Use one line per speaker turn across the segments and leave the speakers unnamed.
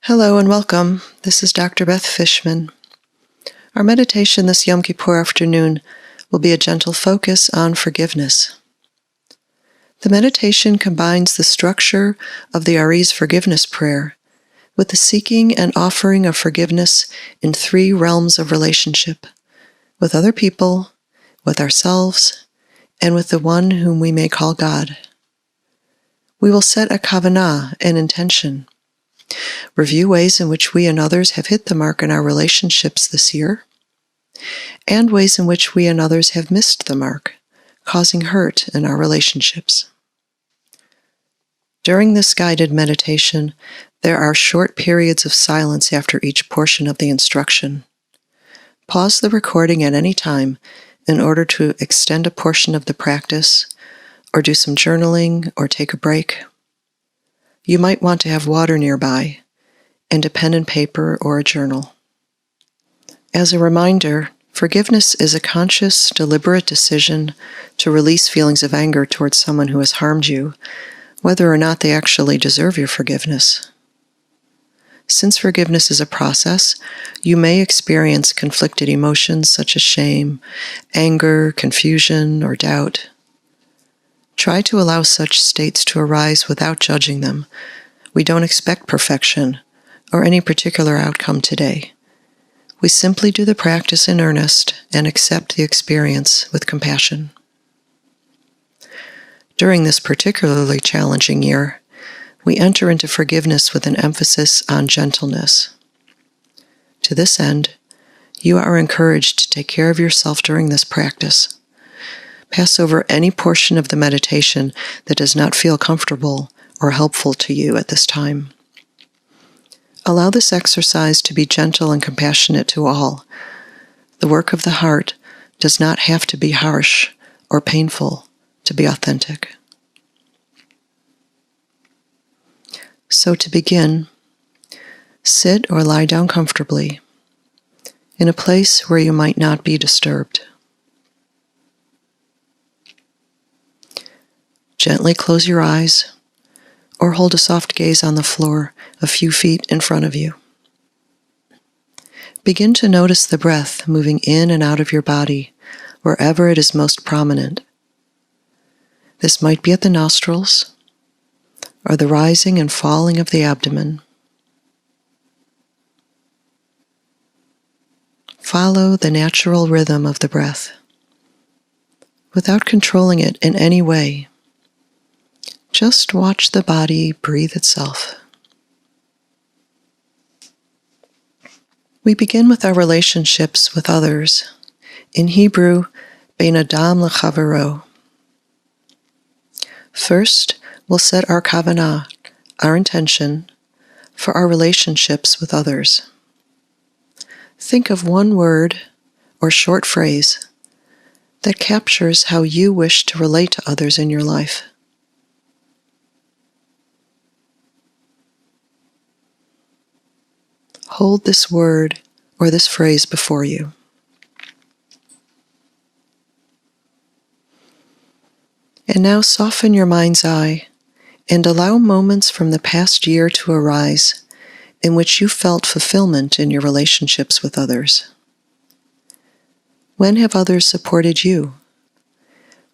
Hello and welcome. This is Dr. Beth Fishman. Our meditation this Yom Kippur afternoon will be a gentle focus on forgiveness. The meditation combines the structure of the Ari's forgiveness prayer with the seeking and offering of forgiveness in three realms of relationship: with other people, with ourselves, and with the one whom we may call God. We will set a kavanah, an intention. Review ways in which we and others have hit the mark in our relationships this year, and ways in which we and others have missed the mark, causing hurt in our relationships. During this guided meditation, there are short periods of silence after each portion of the instruction. Pause the recording at any time in order to extend a portion of the practice, or do some journaling, or take a break. You might want to have water nearby, and a pen and paper or a journal. As a reminder, forgiveness is a conscious, deliberate decision to release feelings of anger towards someone who has harmed you, whether or not they actually deserve your forgiveness. Since forgiveness is a process, you may experience conflicted emotions such as shame, anger, confusion, or doubt. Try to allow such states to arise without judging them. We don't expect perfection or any particular outcome today. We simply do the practice in earnest and accept the experience with compassion. During this particularly challenging year, we enter into forgiveness with an emphasis on gentleness. To this end, you are encouraged to take care of yourself during this practice. Pass over any portion of the meditation that does not feel comfortable or helpful to you at this time. Allow this exercise to be gentle and compassionate to all. The work of the heart does not have to be harsh or painful to be authentic. So to begin, sit or lie down comfortably in a place where you might not be disturbed. Gently close your eyes or hold a soft gaze on the floor a few feet in front of you. Begin to notice the breath moving in and out of your body wherever it is most prominent. This might be at the nostrils or the rising and falling of the abdomen. Follow the natural rhythm of the breath without controlling it in any way. Just watch the body breathe itself. We begin with our relationships with others. In Hebrew, bein adam lechavero. First, we'll set our kavanah, our intention, for our relationships with others. Think of one word or short phrase that captures how you wish to relate to others in your life. Hold this word or this phrase before you. And now soften your mind's eye and allow moments from the past year to arise in which you felt fulfillment in your relationships with others. When have others supported you?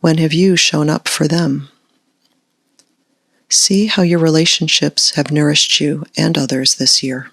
When have you shown up for them? See how your relationships have nourished you and others this year.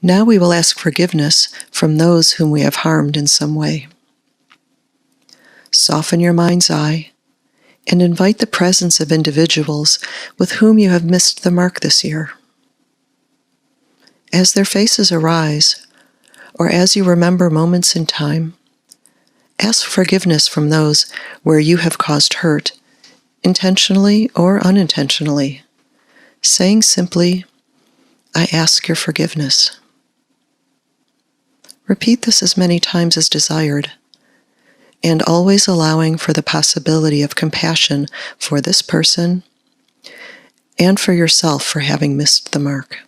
Now we will ask forgiveness from those whom we have harmed in some way. Soften your mind's eye and invite the presence of individuals with whom you have missed the mark this year. As their faces arise, or as you remember moments in time, ask forgiveness from those where you have caused hurt, intentionally or unintentionally, saying simply, "I ask your forgiveness." Repeat this as many times as desired, and always allowing for the possibility of compassion for this person and for yourself for having missed the mark.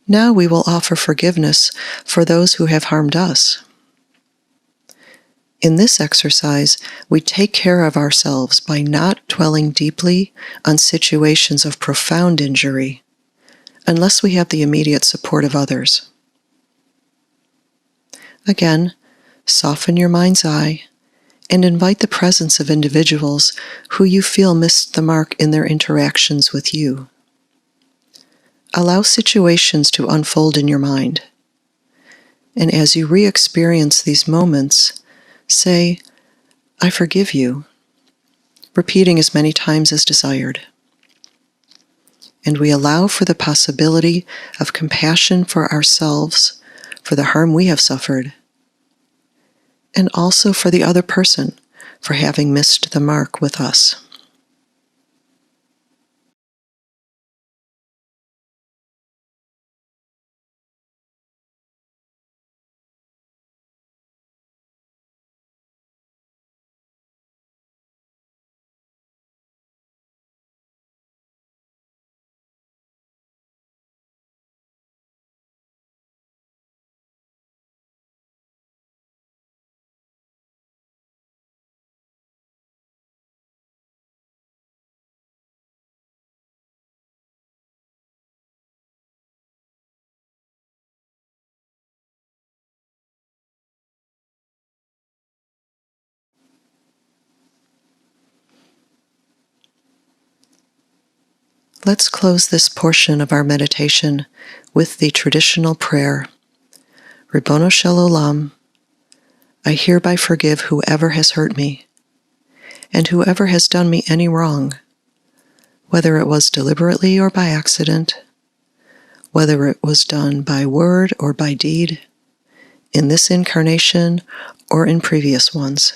Now we will offer forgiveness for those who have harmed us. In this exercise, we take care of ourselves by not dwelling deeply on situations of profound injury, unless we have the immediate support of others. Again, soften your mind's eye and invite the presence of individuals who you feel missed the mark in their interactions with you. Allow situations to unfold in your mind. And as you re-experience these moments, say, "I forgive you," repeating as many times as desired. And we allow for the possibility of compassion for ourselves, for the harm we have suffered, and also for the other person for having missed the mark with us. Let's close this portion of our meditation with the traditional prayer, Ribono Shel Olam, I hereby forgive whoever has hurt me, and whoever has done me any wrong, whether it was deliberately or by accident, whether it was done by word or by deed, in this incarnation or in previous ones.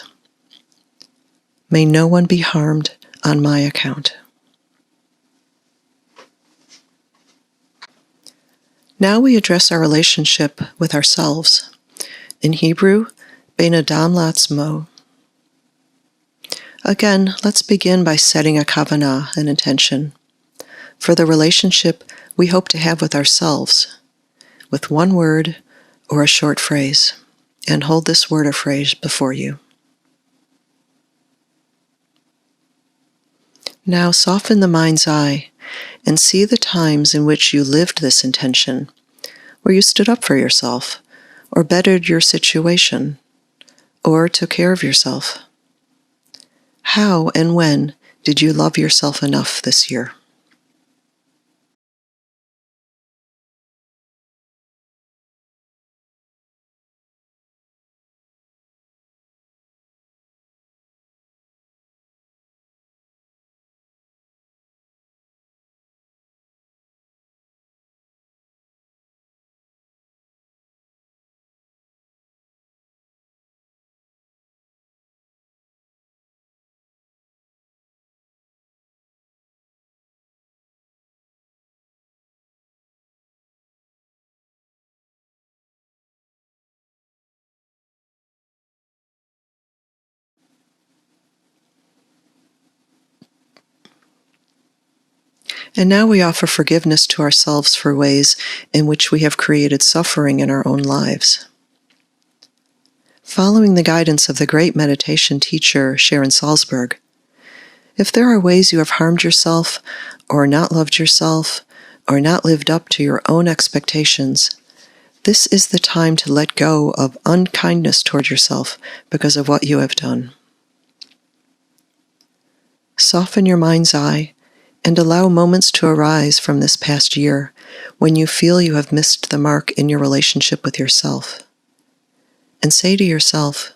May no one be harmed on my account. Now we address our relationship with ourselves. In Hebrew, Ben Adam Latzmo. Again, let's begin by setting a kavanah, an intention, for the relationship we hope to have with ourselves, with one word or a short phrase, and hold this word or phrase before you. Now soften the mind's eye and see the times in which you lived this intention, where you stood up for yourself, or bettered your situation, or took care of yourself. How and when did you love yourself enough this year? And now we offer forgiveness to ourselves for ways in which we have created suffering in our own lives. Following the guidance of the great meditation teacher Sharon Salzberg, if there are ways you have harmed yourself, or not loved yourself, or not lived up to your own expectations, this is the time to let go of unkindness toward yourself because of what you have done. Soften your mind's eye and allow moments to arise from this past year when you feel you have missed the mark in your relationship with yourself. And say to yourself,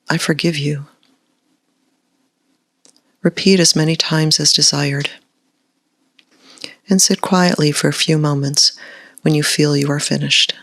I forgive you. Repeat as many times as desired. And sit quietly for a few moments when you feel you are finished.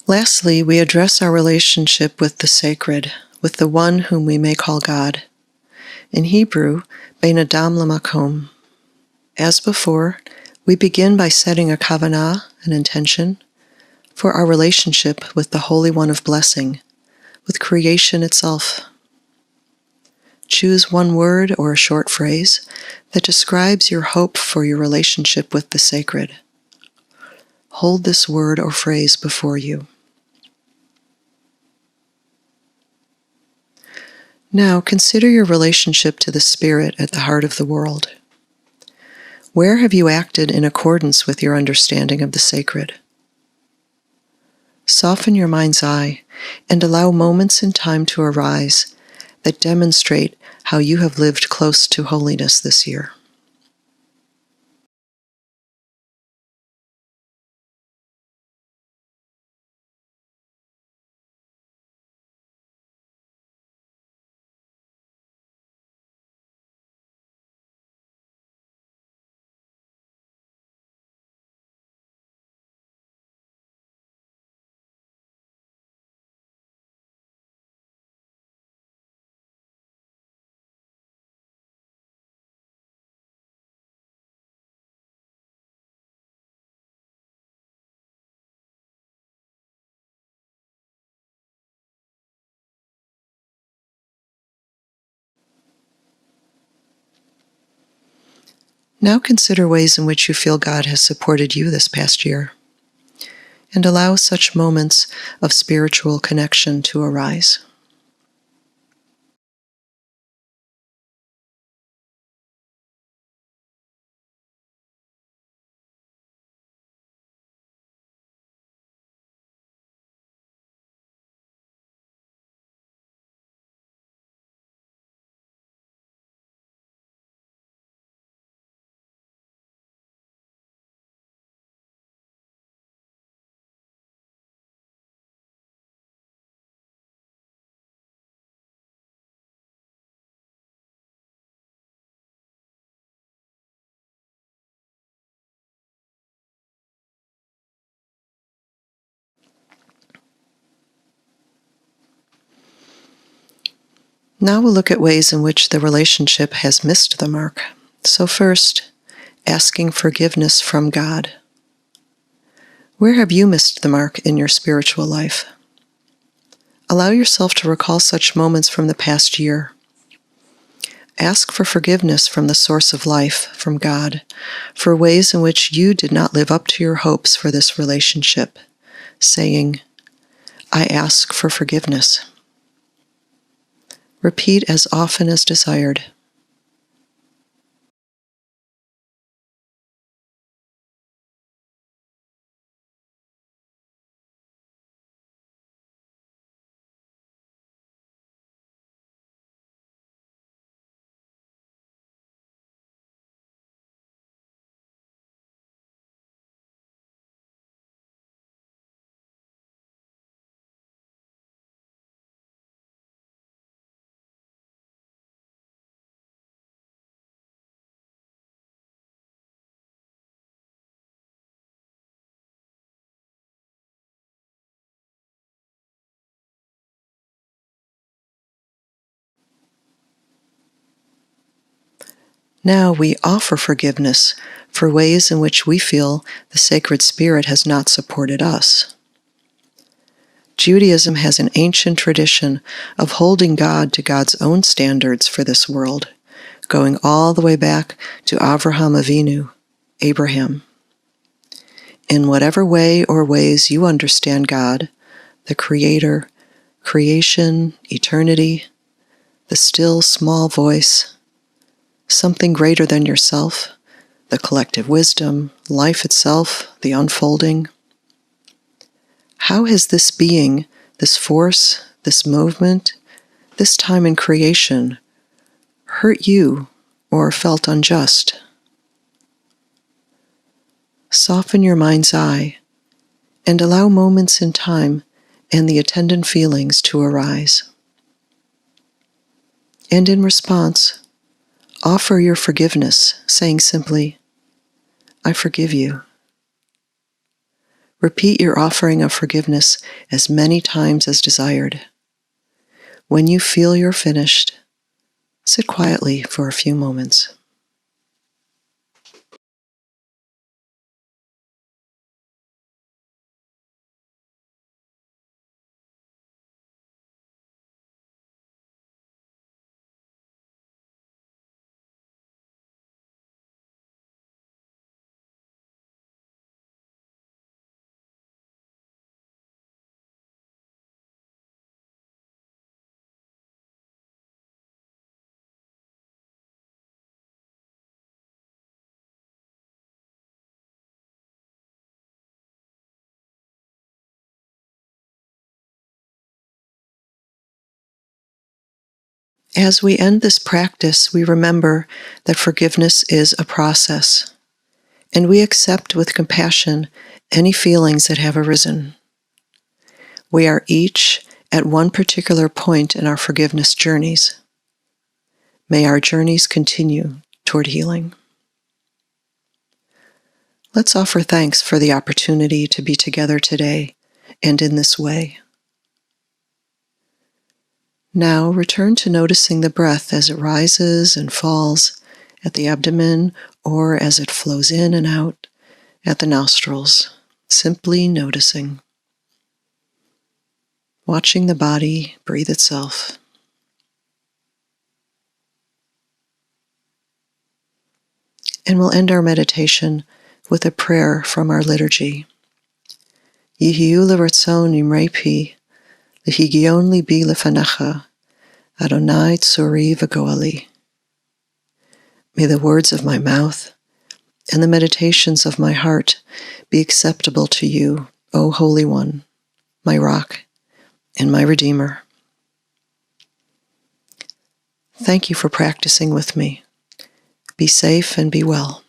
Lastly, we address our relationship with the sacred, with the one whom we may call God. In Hebrew, Bein Adam Lamakom. As before, we begin by setting a kavanah, an intention, for our relationship with the Holy One of Blessing, with creation itself. Choose one word or a short phrase that describes your hope for your relationship with the sacred. Hold this word or phrase before you. Now consider your relationship to the Spirit at the heart of the world. Where have you acted in accordance with your understanding of the sacred? Soften your mind's eye and allow moments in time to arise that demonstrate how you have lived close to holiness this year. Now consider ways in which you feel God has supported you this past year, and allow such moments of spiritual connection to arise. Now we'll look at ways in which the relationship has missed the mark. So first, asking forgiveness from God. Where have you missed the mark in your spiritual life? Allow yourself to recall such moments from the past year. Ask for forgiveness from the source of life, from God, for ways in which you did not live up to your hopes for this relationship, saying, I ask for forgiveness. Repeat as often as desired. Now we offer forgiveness for ways in which we feel the sacred spirit has not supported us. Judaism has an ancient tradition of holding God to God's own standards for this world, going all the way back to Avraham Avinu, Abraham. In whatever way or ways you understand God, the Creator, creation, eternity, the still small voice, something greater than yourself, the collective wisdom, life itself, the unfolding. How has this being, this force, this movement, this time in creation, hurt you or felt unjust? Soften your mind's eye and allow moments in time and the attendant feelings to arise. And in response, offer your forgiveness, saying simply, "I forgive you." Repeat your offering of forgiveness as many times as desired. When you feel you're finished, sit quietly for a few moments. As we end this practice, we remember that forgiveness is a process, and we accept with compassion any feelings that have arisen. We are each at one particular point in our forgiveness journeys. May our journeys continue toward healing. Let's offer thanks for the opportunity to be together today and in this way. Now return to noticing the breath as it rises and falls at the abdomen or as it flows in and out at the nostrils, simply noticing. Watching the body breathe itself. And we'll end our meditation with a prayer from our liturgy. Yihiu l'ratzon imrei pi, l'higion libi lefanecha, Adonai tzori v'goali. May the words of my mouth and the meditations of my heart be acceptable to you, O Holy One, my rock and my Redeemer. Thank you for practicing with me. Be safe and be well.